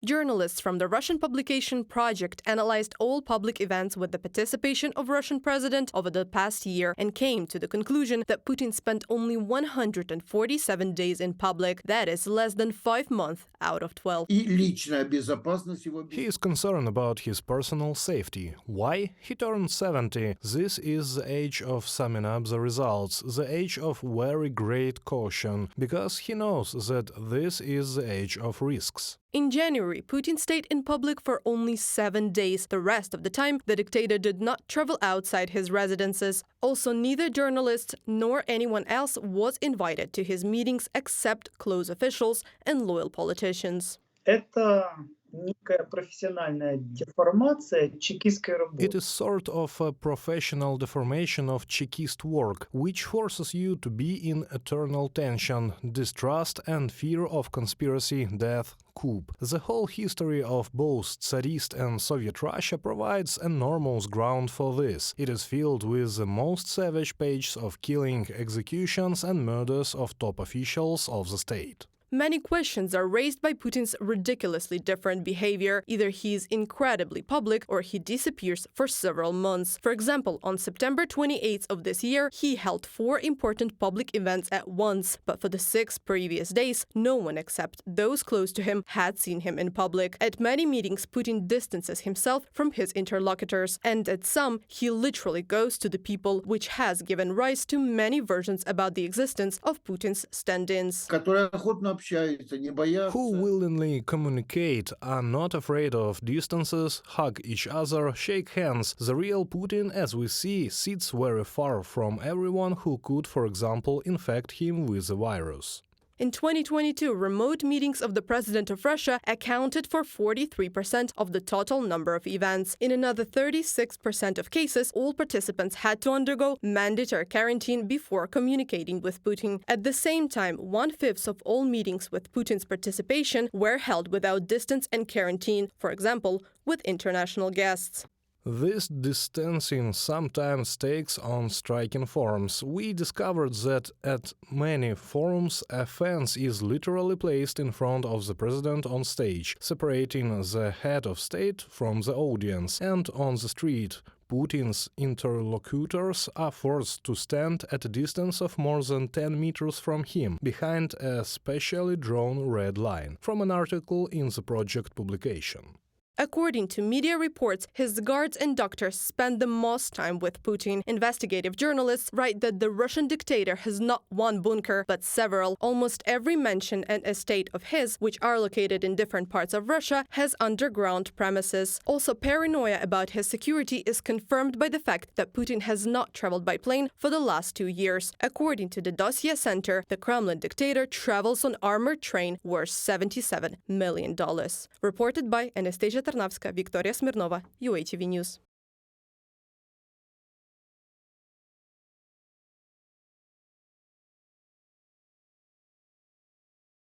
Journalists from the Russian publication Project analyzed all public events with the participation of Russian president over the past year and came to the conclusion that Putin spent only 147 days in public. That is less than 5 months out of 12. He is concerned about his personal safety. Why? He turned 70. This is the age of summing up the results, the age of very great caution, because he knows that this is the age of risks. In January, Putin stayed in public for only 7 days. The rest of the time, the dictator did not travel outside his residences. Also, neither journalists nor anyone else was invited to his meetings except close officials and loyal politicians. It is sort of a professional deformation of Chekist work, which forces you to be in eternal tension, distrust and fear of conspiracy, death, coup. The whole history of both Tsarist and Soviet Russia provides enormous ground for this. It is filled with the most savage pages of killing, executions and murders of top officials of the state. Many questions are raised by Putin's ridiculously different behavior. Either he is incredibly public or he disappears for several months. For example, on September 28th of this year, he held 4 important public events at once, but for the 6 previous days, no one except those close to him had seen him in public. At many meetings, Putin distances himself from his interlocutors, and at some, he literally goes to the people, which has given rise to many versions about the existence of Putin's stand-ins. Who willingly communicate, are not afraid of distances, hug each other, shake hands. The real Putin, as we see, sits very far from everyone who could, for example, infect him with the virus. In 2022, remote meetings of the president of Russia accounted for 43% of the total number of events. In another 36% of cases, all participants had to undergo mandatory quarantine before communicating with Putin. At the same time, 1/5 of all meetings with Putin's participation were held without distance and quarantine, for example, with international guests. This distancing sometimes takes on striking forms. We discovered that at many forums a fence is literally placed in front of the president on stage, separating the head of state from the audience, and on the street Putin's interlocutors are forced to stand at a distance of more than 10 meters from him, behind a specially drawn red line, from an article in the project publication. According to media reports, his guards and doctors spend the most time with Putin. Investigative journalists write that the Russian dictator has not one bunker, but several. Almost every mansion and estate of his, which are located in different parts of Russia, has underground premises. Also, paranoia about his security is confirmed by the fact that Putin has not traveled by plane for the last 2 years. According to the Dossier Center, the Kremlin dictator travels on armored train worth $77 million. Reported by Anastasia Tarnavska, Victoria Smirnova, UATV News.